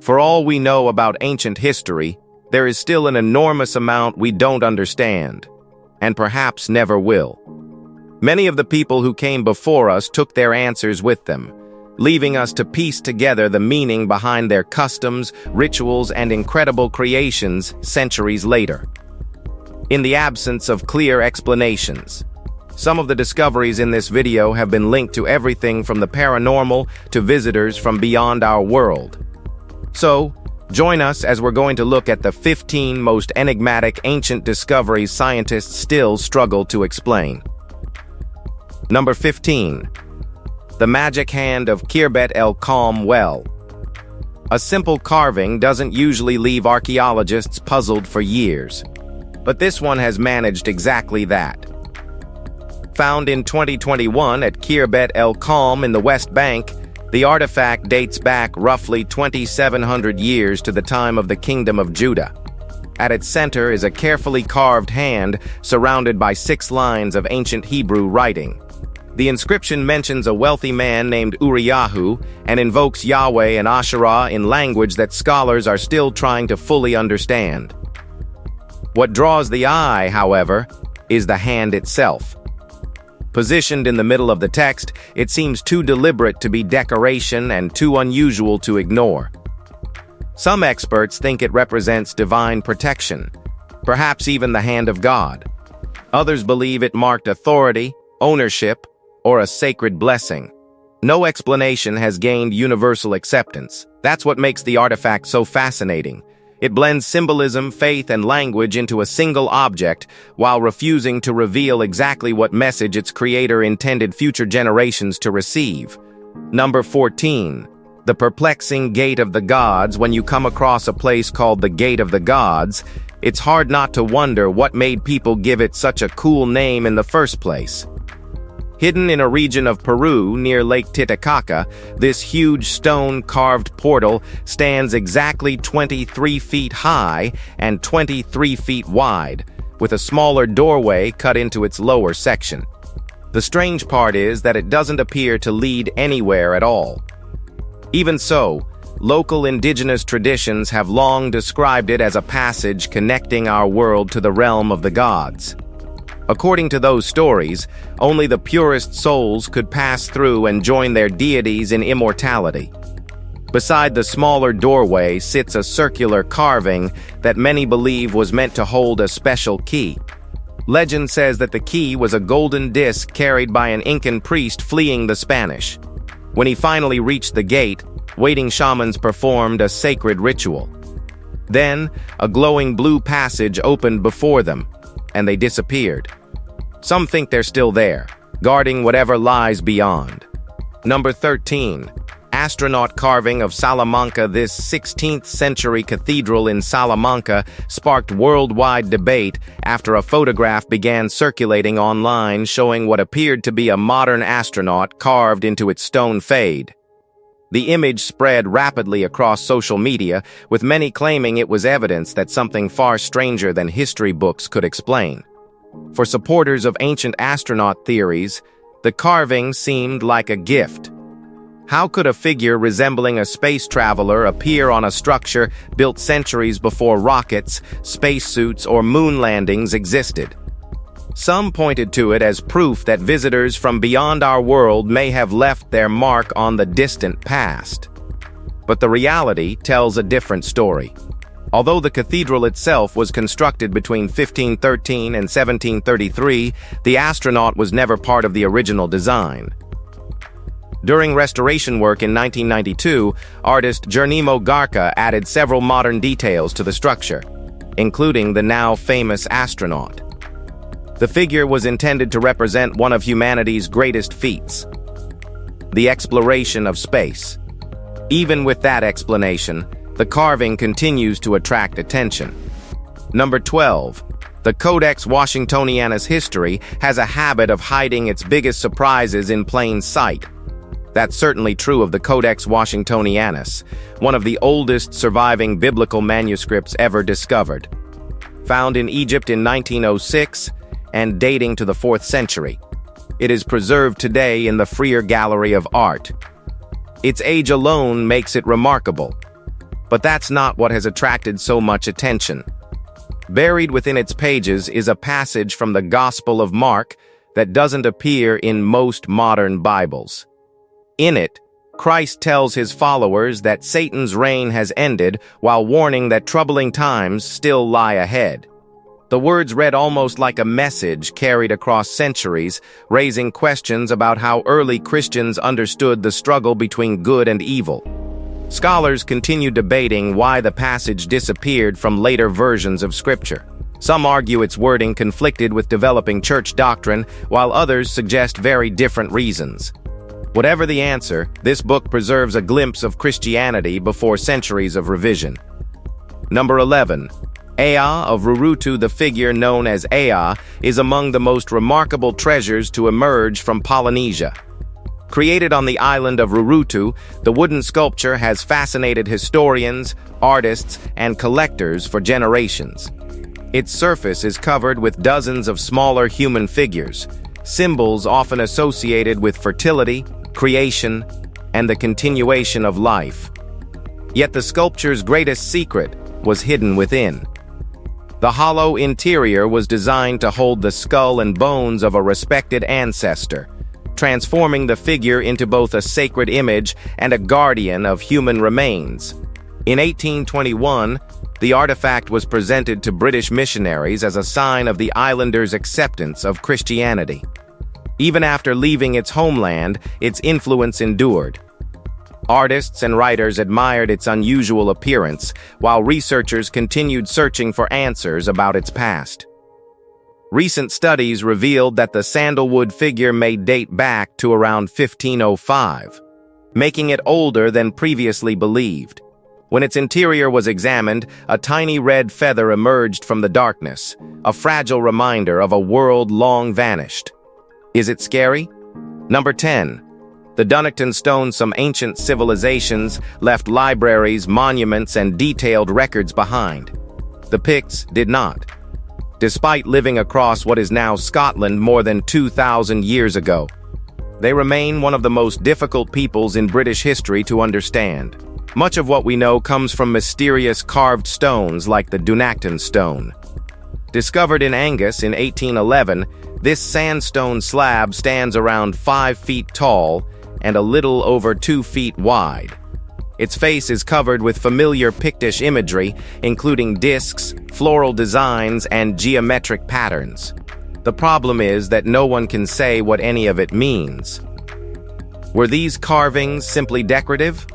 For all we know about ancient history, there is still an enormous amount we don't understand, and perhaps never will. Many of the people who came before us took their answers with them, leaving us to piece together the meaning behind their customs, rituals, and incredible creations centuries later. In the absence of clear explanations, some of the discoveries in this video have been linked to everything from the paranormal to visitors from beyond our world. So, join us as we're going to look at the 15 most enigmatic ancient discoveries scientists still struggle to explain. Number 15. The magic hand of Khirbet el-Kalm well. A simple carving doesn't usually leave archaeologists puzzled for years, but this one has managed exactly that. Found in 2021 at Khirbet el-Kalm in the West Bank, the artifact dates back roughly 2,700 years to the time of the Kingdom of Judah. At its center is a carefully carved hand surrounded by 6 lines of ancient Hebrew writing. The inscription mentions a wealthy man named Uriyahu and invokes Yahweh and Asherah in language that scholars are still trying to fully understand. What draws the eye, however, is the hand itself. Positioned in the middle of the text, it seems too deliberate to be decoration and too unusual to ignore. Some experts think it represents divine protection, perhaps even the hand of God. Others believe it marked authority, ownership, or a sacred blessing. No explanation has gained universal acceptance. That's what makes the artifact so fascinating. It blends symbolism, faith, and language into a single object while refusing to reveal exactly what message its creator intended future generations to receive. Number 14. The perplexing Gate of the Gods. When you come across a place called the Gate of the Gods, it's hard not to wonder what made people give it such a cool name in the first place. Hidden in a region of Peru near Lake Titicaca, this huge stone-carved portal stands exactly 23 feet high and 23 feet wide, with a smaller doorway cut into its lower section. The strange part is that it doesn't appear to lead anywhere at all. Even so, local indigenous traditions have long described it as a passage connecting our world to the realm of the gods. According to those stories, only the purest souls could pass through and join their deities in immortality. Beside the smaller doorway sits a circular carving that many believe was meant to hold a special key. Legend says that the key was a golden disc carried by an Incan priest fleeing the Spanish. When he finally reached the gate, waiting shamans performed a sacred ritual. Then, a glowing blue passage opened before them, and they disappeared. Some think they're still there, guarding whatever lies beyond. Number 13. Astronaut carving of Salamanca. This 16th century cathedral in Salamanca sparked worldwide debate after a photograph began circulating online showing what appeared to be a modern astronaut carved into its stone fade. The image spread rapidly across social media, with many claiming it was evidence that something far stranger than history books could explain. For supporters of ancient astronaut theories, the carving seemed like a gift. How could a figure resembling a space traveler appear on a structure built centuries before rockets, spacesuits, or moon landings existed? Some pointed to it as proof that visitors from beyond our world may have left their mark on the distant past. But the reality tells a different story. Although the cathedral itself was constructed between 1513 and 1733, the astronaut was never part of the original design. During restoration work in 1992, artist Jeronimo Garca added several modern details to the structure, including the now famous astronaut. The figure was intended to represent one of humanity's greatest feats, the exploration of space. Even with that explanation, the carving continues to attract attention. Number 12. The Codex Washingtonianus. History has a habit of hiding its biggest surprises in plain sight. That's certainly true of the Codex Washingtonianus, one of the oldest surviving biblical manuscripts ever discovered. Found in Egypt in 1906 and dating to the 4th century, it is preserved today in the Freer Gallery of Art. Its age alone makes it remarkable. But that's not what has attracted so much attention. Buried within its pages is a passage from the Gospel of Mark that doesn't appear in most modern Bibles. In it, Christ tells his followers that Satan's reign has ended while warning that troubling times still lie ahead. The words read almost like a message carried across centuries, raising questions about how early Christians understood the struggle between good and evil. Scholars continue debating why the passage disappeared from later versions of Scripture. Some argue its wording conflicted with developing church doctrine, while others suggest very different reasons. Whatever the answer, this book preserves a glimpse of Christianity before centuries of revision. Number 11. Ea of Rurutu. The figure known as Ea is among the most remarkable treasures to emerge from Polynesia. Created on the island of Rurutu, the wooden sculpture has fascinated historians, artists, and collectors for generations. Its surface is covered with dozens of smaller human figures, symbols often associated with fertility, creation, and the continuation of life. Yet the sculpture's greatest secret was hidden within. The hollow interior was designed to hold the skull and bones of a respected ancestor, transforming the figure into both a sacred image and a guardian of human remains. In 1821, the artifact was presented to British missionaries as a sign of the islanders' acceptance of Christianity. Even after leaving its homeland, its influence endured. Artists and writers admired its unusual appearance, while researchers continued searching for answers about its past. Recent studies revealed that the sandalwood figure may date back to around 1505, making it older than previously believed. When its interior was examined, a tiny red feather emerged from the darkness, a fragile reminder of a world long vanished. Is it scary? Number 10. The Dunnington Stone. Some ancient civilizations left libraries, monuments, and detailed records behind. The Picts did not. Despite living across what is now Scotland more than 2,000 years ago, they remain one of the most difficult peoples in British history to understand. Much of what we know comes from mysterious carved stones like the Dunnington Stone. Discovered in Angus in 1811, this sandstone slab stands around 5 feet tall and a little over 2 feet wide. Its face is covered with familiar Pictish imagery, including discs, floral designs, and geometric patterns. The problem is that no one can say what any of it means. Were these carvings simply decorative?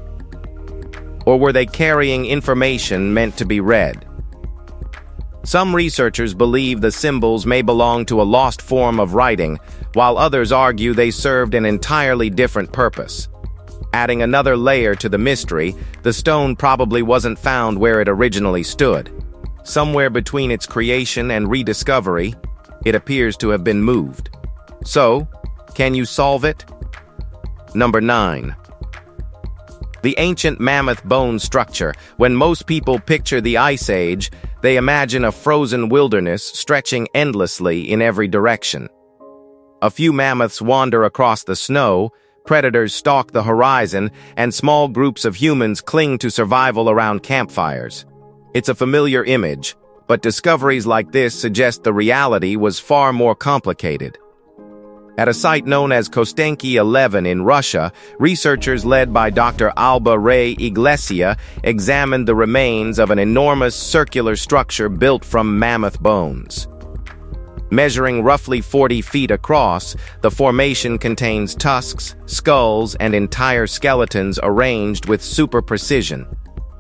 Or were they carrying information meant to be read? Some researchers believe the symbols may belong to a lost form of writing, while others argue they served an entirely different purpose. Adding another layer to the mystery, the stone probably wasn't found where it originally stood. Somewhere between its creation and rediscovery, it appears to have been moved. So, can you solve it? Number 9. The ancient mammoth bone structure. When most people picture the Ice Age, they imagine a frozen wilderness stretching endlessly in every direction. A few mammoths wander across the snow, predators stalk the horizon, and small groups of humans cling to survival around campfires. It's a familiar image, but discoveries like this suggest the reality was far more complicated. At a site known as Kostenki 11 in Russia, researchers led by Dr. Alba Ray Iglesia examined the remains of an enormous circular structure built from mammoth bones. Measuring roughly 40 feet across, the formation contains tusks, skulls, and entire skeletons arranged with super precision.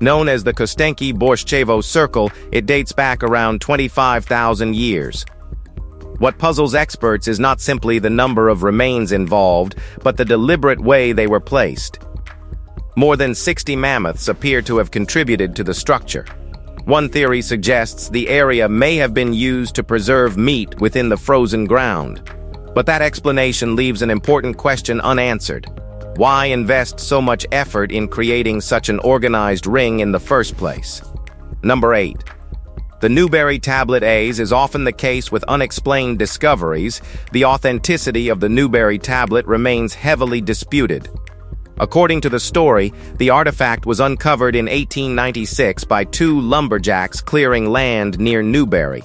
Known as the Kostenki Borshchevo Circle, it dates back around 25,000 years. What puzzles experts is not simply the number of remains involved, but the deliberate way they were placed. More than 60 mammoths appear to have contributed to the structure. One theory suggests the area may have been used to preserve meat within the frozen ground. But that explanation leaves an important question unanswered. Why invest so much effort in creating such an organized ring in the first place? Number 8. The Newbery Tablet. As is often the case with unexplained discoveries, the authenticity of the Newbery Tablet remains heavily disputed. According to the story, the artifact was uncovered in 1896 by two lumberjacks clearing land near Newberry,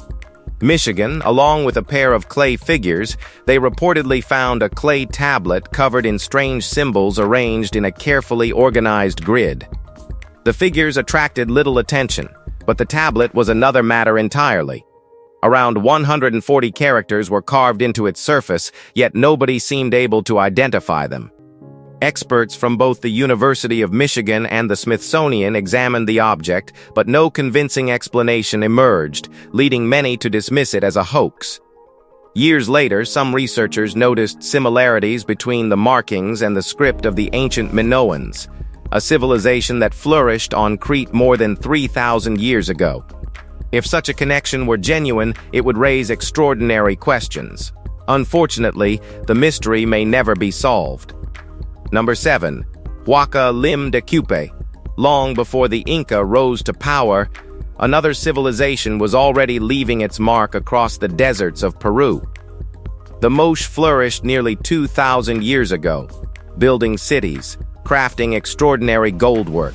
Michigan. Along with a pair of clay figures, they reportedly found a clay tablet covered in strange symbols arranged in a carefully organized grid. The figures attracted little attention, but the tablet was another matter entirely. Around 140 characters were carved into its surface, yet nobody seemed able to identify them. Experts from both the University of Michigan and the Smithsonian examined the object, but no convincing explanation emerged, leading many to dismiss it as a hoax. Years later, some researchers noticed similarities between the markings and the script of the ancient Minoans, a civilization that flourished on Crete more than 3,000 years ago. If such a connection were genuine, it would raise extraordinary questions. Unfortunately, the mystery may never be solved. Number 7. Huaca Lim de Cupe. Long before the Inca rose to power, another civilization was already leaving its mark across the deserts of Peru. The Moche flourished nearly 2,000 years ago, building cities, crafting extraordinary goldwork,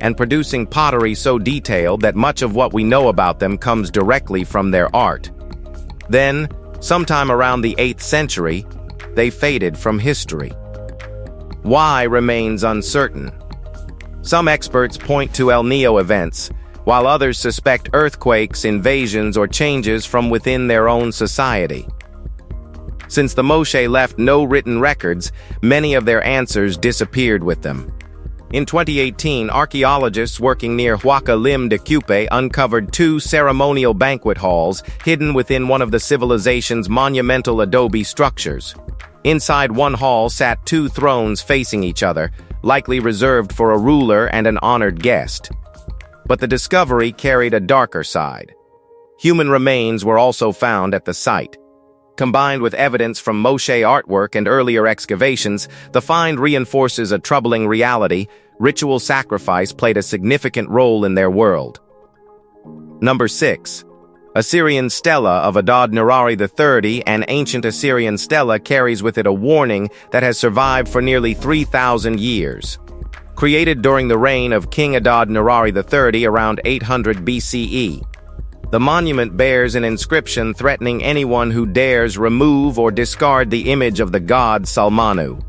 and producing pottery so detailed that much of what we know about them comes directly from their art. Then, sometime around the 8th century, they faded from history. Why remains uncertain. Some experts point to El Niño events, while others suspect earthquakes, invasions, or changes from within their own society. Since the Moche left no written records, many of their answers disappeared with them. In 2018, archaeologists working near Huaca Lim de Cupe uncovered two ceremonial banquet halls hidden within one of the civilization's monumental adobe structures. Inside one hall sat two thrones facing each other, likely reserved for a ruler and an honored guest. But the discovery carried a darker side. Human remains were also found at the site. Combined with evidence from Moche artwork and earlier excavations, the find reinforces a troubling reality: ritual sacrifice played a significant role in their world. Number 6. Assyrian Stela of Adad-nirari III. An ancient Assyrian stela carries with it a warning that has survived for nearly 3,000 years. Created during the reign of King Adad-nirari III around 800 BCE, the monument bears an inscription threatening anyone who dares remove or discard the image of the god Salmanu.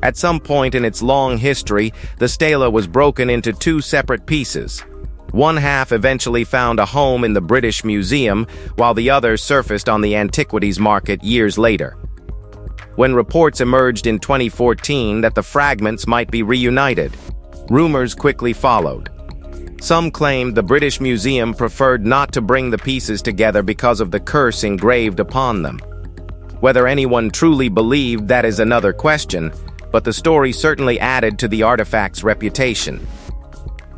At some point in its long history, the stela was broken into two separate pieces. One half eventually found a home in the British Museum, while the other surfaced on the antiquities market years later. When reports emerged in 2014 that the fragments might be reunited, rumors quickly followed. Some claimed the British Museum preferred not to bring the pieces together because of the curse engraved upon them. Whether anyone truly believed that is another question, but the story certainly added to the artifact's reputation.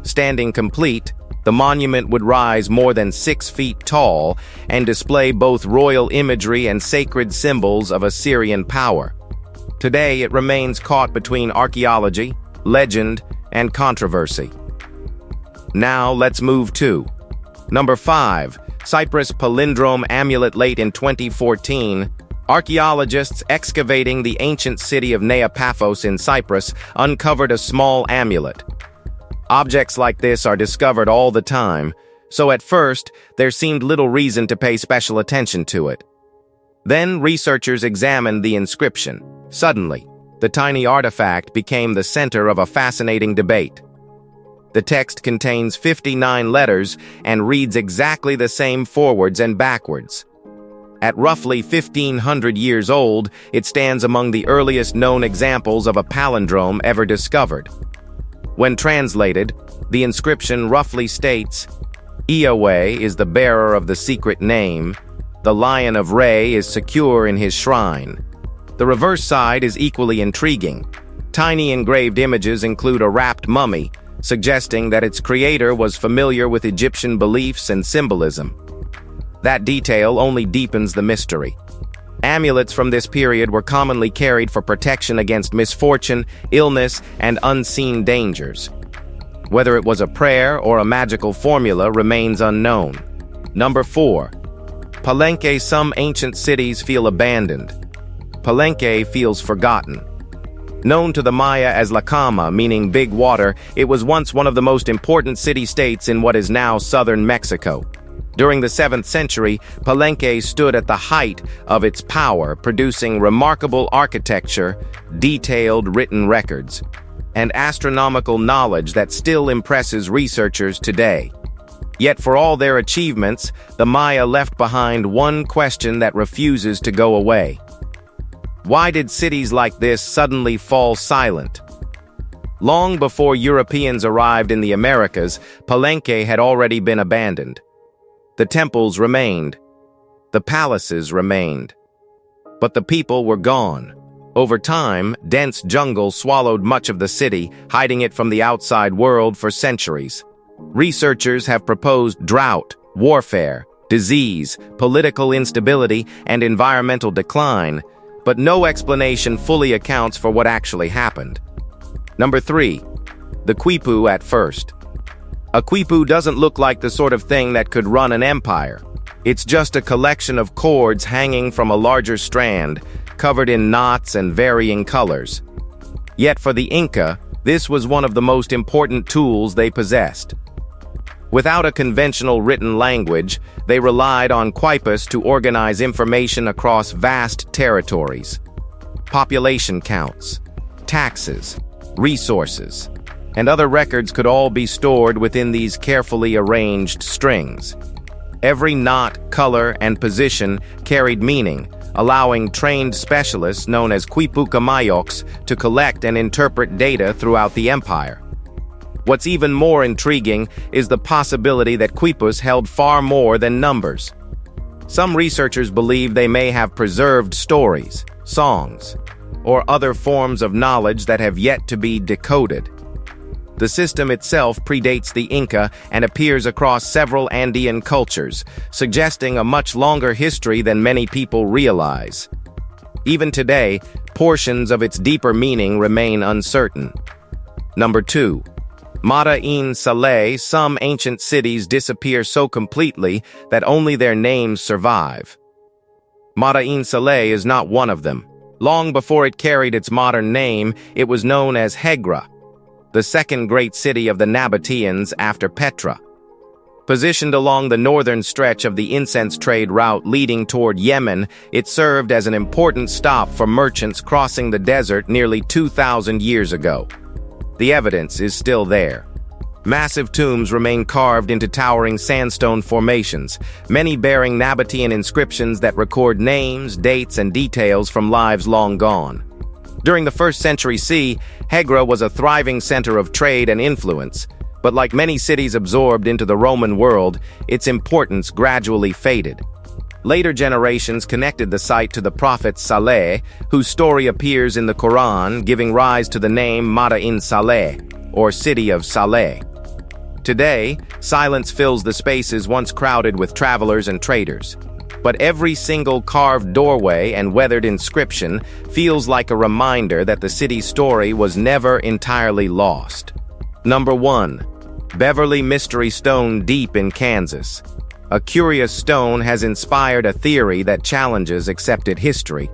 Standing complete, the monument would rise more than 6 feet tall and display both royal imagery and sacred symbols of Assyrian power. Today, it remains caught between archaeology, legend, and controversy. Now, let's move to Number 5. Cyprus Palindrome Amulet. Late in 2014, archaeologists excavating the ancient city of Nea Paphos in Cyprus uncovered a small amulet. Objects like this are discovered all the time, so at first, there seemed little reason to pay special attention to it. Then researchers examined the inscription. Suddenly, the tiny artifact became the center of a fascinating debate. The text contains 59 letters and reads exactly the same forwards and backwards. At roughly 1,500 years old, it stands among the earliest known examples of a palindrome ever discovered. When translated, the inscription roughly states, "Iahweh is the bearer of the secret name. The Lion of Re is secure in his shrine." The reverse side is equally intriguing. Tiny engraved images include a wrapped mummy, suggesting that its creator was familiar with Egyptian beliefs and symbolism. That detail only deepens the mystery. Amulets from this period were commonly carried for protection against misfortune, illness, and unseen dangers. Whether it was a prayer or a magical formula remains unknown. Number 4. Palenque. Some ancient cities feel abandoned. Palenque feels forgotten. Known to the Maya as La Cama, meaning big water, it was once one of the most important city-states in what is now southern Mexico. During the 7th century, Palenque stood at the height of its power, producing remarkable architecture, detailed written records, and astronomical knowledge that still impresses researchers today. Yet for all their achievements, the Maya left behind one question that refuses to go away. Why did cities like this suddenly fall silent? Long before Europeans arrived in the Americas, Palenque had already been abandoned. The temples remained. The palaces remained. But the people were gone. Over time, dense jungle swallowed much of the city, hiding it from the outside world for centuries. Researchers have proposed drought, warfare, disease, political instability, and environmental decline, but no explanation fully accounts for what actually happened. Number 3. The quipu at first. A quipu doesn't look like the sort of thing that could run an empire. It's just a collection of cords hanging from a larger strand, covered in knots and varying colors. Yet for the Inca, this was one of the most important tools they possessed. Without a conventional written language, they relied on quipus to organize information across vast territories. Population counts, taxes, resources, and other records could all be stored within these carefully arranged strings. Every knot, color, and position carried meaning, allowing trained specialists known as quipucamayos to collect and interpret data throughout the empire. What's even more intriguing is the possibility that quipus held far more than numbers. Some researchers believe they may have preserved stories, songs, or other forms of knowledge that have yet to be decoded. The system itself predates the Inca and appears across several Andean cultures, suggesting a much longer history than many people realize. Even today, portions of its deeper meaning remain uncertain. Number 2. Madain Saleh. Some ancient cities disappear so completely that only their names survive. Madain Saleh is not one of them. Long before it carried its modern name, it was known as Hegra, the second great city of the Nabateans after Petra. Positioned along the northern stretch of the incense trade route leading toward Yemen, it served as an important stop for merchants crossing the desert nearly 2,000 years ago. The evidence is still there. Massive tombs remain carved into towering sandstone formations, many bearing Nabatean inscriptions that record names, dates, and details from lives long gone. During the 1st century CE, Hegra was a thriving center of trade and influence, but like many cities absorbed into the Roman world, its importance gradually faded. Later generations connected the site to the prophet Saleh, whose story appears in the Quran, giving rise to the name Madain Saleh, or City of Saleh. Today, silence fills the spaces once crowded with travelers and traders. But every single carved doorway and weathered inscription feels like a reminder that the city's story was never entirely lost. Number 1. Beverly Mystery Stone deep in Kansas. A curious stone has inspired a theory that challenges accepted history.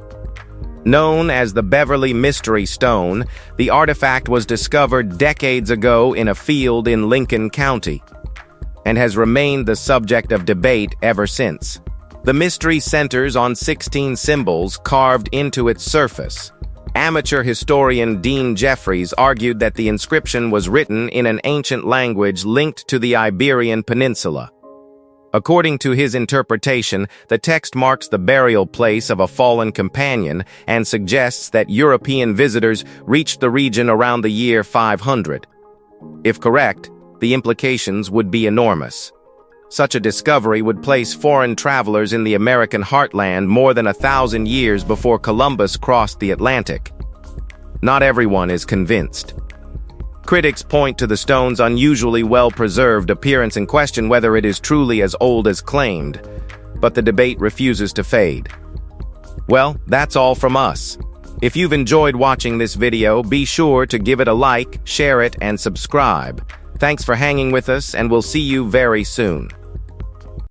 Known as the Beverly Mystery Stone, the artifact was discovered decades ago in a field in Lincoln County and has remained the subject of debate ever since. The mystery centers on 16 symbols carved into its surface. Amateur historian Dean Jeffries argued that the inscription was written in an ancient language linked to the Iberian Peninsula. According to his interpretation, the text marks the burial place of a fallen companion and suggests that European visitors reached the region around the year 500. If correct, the implications would be enormous. Such a discovery would place foreign travelers in the American heartland more than 1,000 years before Columbus crossed the Atlantic. Not everyone is convinced. Critics point to the stone's unusually well-preserved appearance and question whether it is truly as old as claimed, but the debate refuses to fade. Well, that's all from us. If you've enjoyed watching this video, be sure to give it a like, share it, and subscribe. Thanks for hanging with us, and we'll see you very soon.